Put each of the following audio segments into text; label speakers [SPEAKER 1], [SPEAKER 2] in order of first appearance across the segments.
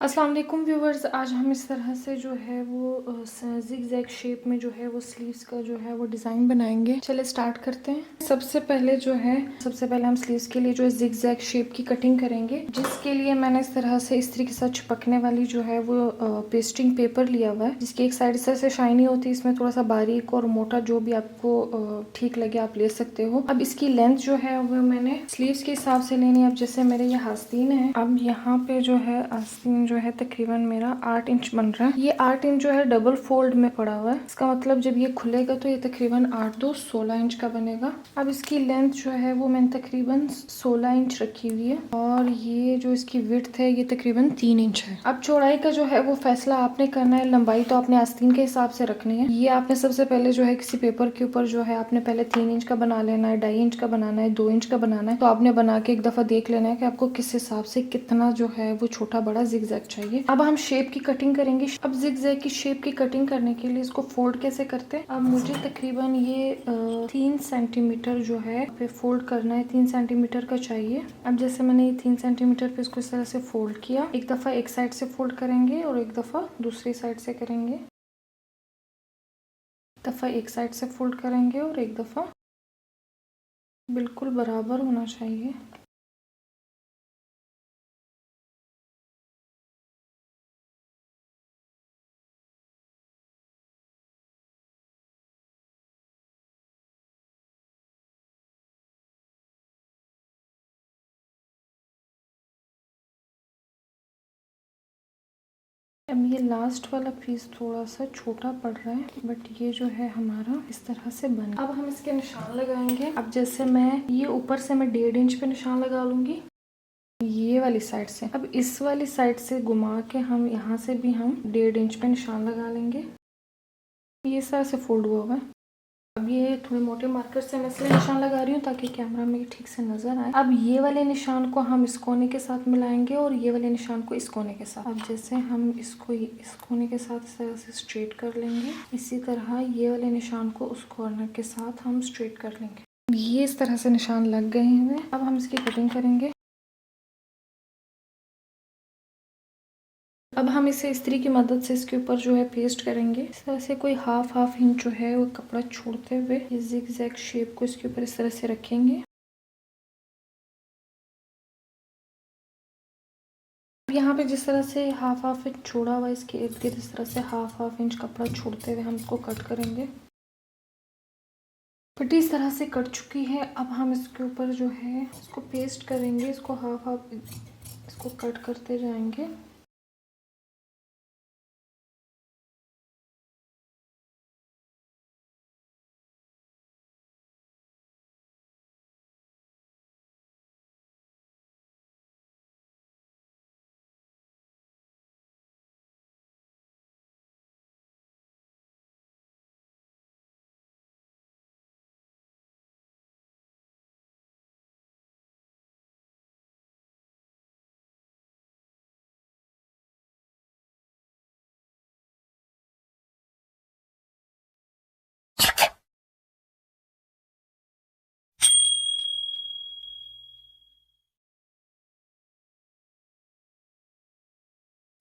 [SPEAKER 1] अस्सलाम वालेकुम व्यूवर्स, आज हम इस तरह से जो है वो ज़िग-ज़ैग शेप में जो है वो स्लीव्स का जो है वो डिज़ाइन बनाएंगे। चलिए स्टार्ट करते हैं। सबसे पहले हम स्लीव्स के लिए जो है ज़िग-ज़ैग शेप की कटिंग करेंगे, जिसके लिए मैंने इस तरह से इस्त्री के साथ चिपकने वाली जो है वो पेस्टिंग पेपर लिया हुआ है, जिसकी एक साइड इस तरह से शाइनी होती है। इसमें थोड़ा सा बारीक और मोटा जो भी आपको ठीक लगे आप ले सकते हो। अब इसकी लेंथ जो है वो मैंने स्लीव्स के हिसाब से लेनी है। अब जैसे मेरे ये आस्तीन है, अब यहाँ पे जो है आस्तीन जो है तकरीबन मेरा 8 इंच बन रहा है। ये 8 इंच जो है डबल फोल्ड में पड़ा हुआ है। इसका मतलब जब ये खुलेगा तो ये तकरीबन 8 2 16 इंच का बनेगा। अब इसकी लेंथ जो है वो मैंने तकरीबन 16 इंच रखी हुई है और ये जो इसकी विड्थ है ये तकरीबन 3 इंच है। अब चौड़ाई का जो है वो फैसला आपने करना है, लंबाई तो आपने आस्तीन के हिसाब से रखनी है। ये आपने सबसे पहले जो है किसी पेपर के ऊपर जो है आपने पहले 3 इंच का बना लेना है, 2.5 इंच का बनाना है, 2 इंच का बनाना है। तो आपने बना के एक दफा देख लेना है कि आपको किस हिसाब से कितना जो है वो छोटा बड़ा ज़िग-ज़ैग चाहिए। अब हम शेप की कटिंग करेंगे। अब ज़िग-ज़ैग की शेप की कटिंग करने के लिए इसको फोल्ड कैसे करते हैं। अब मुझे तकरीबन ये 3 सेंटीमीटर जो है पे फोल्ड करना है, 3 सेंटीमीटर का चाहिए। अब जैसे मैंने ये 3 सेंटीमीटर पे इसको इस तरह से फोल्ड किया, एक दफा एक साइड से फोल्ड करेंगे और एक दफा दूसरी साइड से करेंगे। एक दफा एक साइड से फोल्ड करेंगे और एक दफा बिल्कुल बराबर होना चाहिए। अब ये लास्ट वाला पीस थोड़ा सा छोटा पड़ रहा है, बट ये जो है हमारा इस तरह से बन। अब हम इसके निशान लगाएंगे। अब जैसे मैं ये ऊपर से मैं 1.5 इंच पे निशान लगा लूंगी ये वाली साइड से। अब इस वाली साइड से घुमा के हम यहाँ से भी हम 1.5 इंच पे निशान लगा लेंगे। ये इस तरह से फोल्ड हुआ हुआ है। अब ये थोड़े मोटे मार्कर से मैं इसलिए निशान लगा रही हूँ ताकि कैमरा में ठीक से नजर आए। अब ये वाले निशान को हम इस कोने के साथ मिलाएंगे और ये वाले निशान को इस कोने के साथ। अब जैसे हम इसको इस कोने के साथ इस तरह से स्ट्रेट कर लेंगे, इसी तरह ये वाले निशान को उस कॉर्नर के साथ हम स्ट्रेट कर लेंगे। ये इस तरह से निशान लग गए हैं। अब हम इसकी कटिंग करेंगे। अब हम इसे इस्त्री की मदद से इसके ऊपर जो है पेस्ट करेंगे। इस तरह से कोई हाफ इंच जो है वो कपड़ा छोड़ते हुए ये ज़िग-ज़ैग शेप को इसके ऊपर इस तरह से रखेंगे। यहाँ पे जिस तरह से हाफ इंच छोड़ा हुआ इसके इर्द गिर्द इस तरह से हाफ इंच कपड़ा छोड़ते हुए हम इसको कट करेंगे। पट्टी इस तरह से कट चुकी है। अब हम इसके ऊपर जो है इसको पेस्ट करेंगे। इसको हाफ इसको कट करते जाएंगे।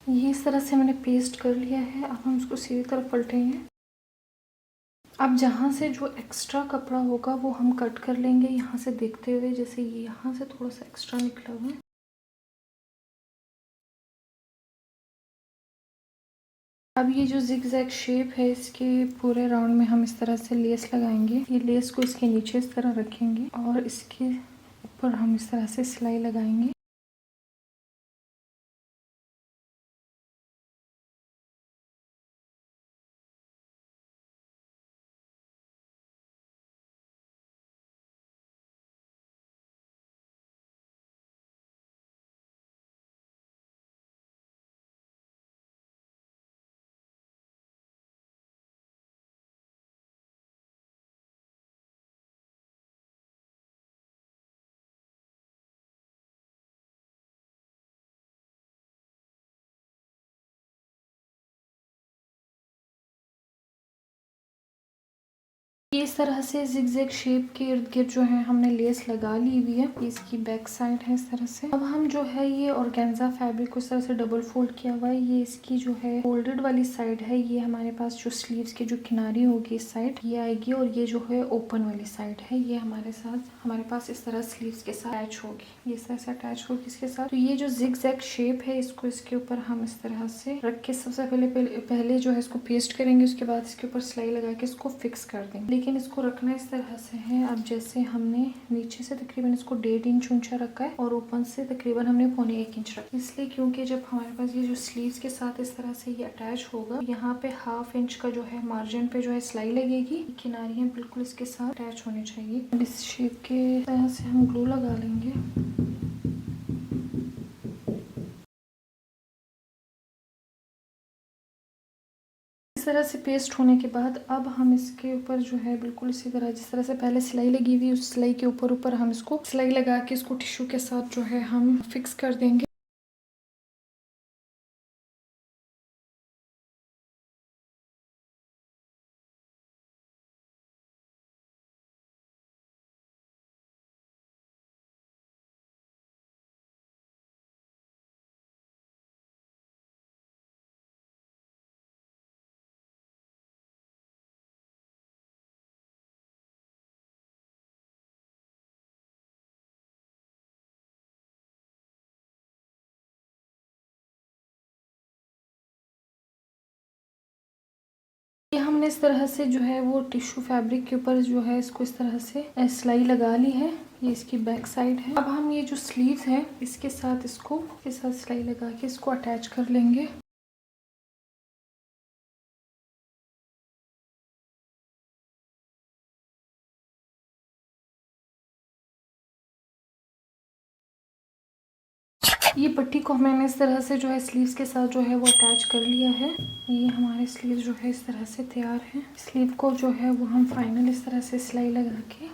[SPEAKER 1] ये इस तरह से मैंने पेस्ट कर लिया है। अब हम इसको सीधी तरफ पलटेंगे। अब जहाँ से जो एक्स्ट्रा कपड़ा होगा वो हम कट कर लेंगे, यहाँ से देखते हुए। जैसे ये यहाँ से थोड़ा सा एक्स्ट्रा निकला हुआ है। अब ये जो ज़िग-ज़ैग शेप है इसके पूरे राउंड में हम इस तरह से लेस लगाएंगे। ये लेस को इसके नीचे इस तरह रखेंगे और इसके ऊपर हम इस तरह से सिलाई लगाएंगे। ये इस तरह से जिगजैग शेप के इर्द गिर्द जो है हमने लेस लगा ली हुई है। ये इसकी बैक साइड है इस तरह से। अब हम जो है ये ऑर्गेन्जा फैब्रिक को इस तरह से डबल फोल्ड किया हुआ है। ये इसकी जो है फोल्डेड वाली साइड है। ये हमारे पास जो स्लीव्स की जो किनारी होगी इस साइड ये आएगी, और ये जो है ओपन वाली साइड है ये हमारे पास इस तरह स्लीव्स के साथ अटैच होगी। ये इस तरह से अटैच होगी इसके साथ। तो ये जो जिगजैग शेप है इसको इसके ऊपर हम इस तरह से रख के सबसे पहले जो है इसको पेस्ट करेंगे। उसके बाद इसके ऊपर सिलाई लगा के इसको फिक्स कर देंगे। लेकिन इसको रखना इस तरह से है, अब जैसे हमने नीचे से तकरीबन इसको 1.5 इंच ऊंचा रखा है और ऊपर से तकरीबन हमने 1.25 इंच रखा है। इसलिए क्योंकि जब हमारे पास ये जो स्लीव्स के साथ इस तरह से ये अटैच होगा, यहाँ पे 1/2 इंच का जो है मार्जिन पे जो है सिलाई लगेगी। किनारियां बिल्कुल इसके साथ अटैच होनी चाहिए। अब इस शेप के तरह से हम ग्लू लगा लेंगे। इस तरह से पेस्ट होने के बाद अब हम इसके ऊपर जो है बिल्कुल इसी तरह जिस तरह से पहले सिलाई लगी हुई उस सिलाई के ऊपर हम इसको सिलाई लगा के इसको टिश्यू के साथ जो है हम फिक्स कर देंगे। ये हमने इस तरह से जो है वो टिश्यू फैब्रिक के ऊपर जो है इसको इस तरह से सिलाई लगा ली है। ये इसकी बैक साइड है। अब हम ये जो स्लीव्स है इसके साथ सिलाई लगा के इसको अटैच कर लेंगे। ये पट्टी को मैंने इस तरह से जो है स्लीव्स के साथ जो है वो अटैच कर लिया है। ये हमारे स्लीव जो है इस तरह से तैयार है। स्लीव को जो है वो हम फाइनल इस तरह से सिलाई लगा के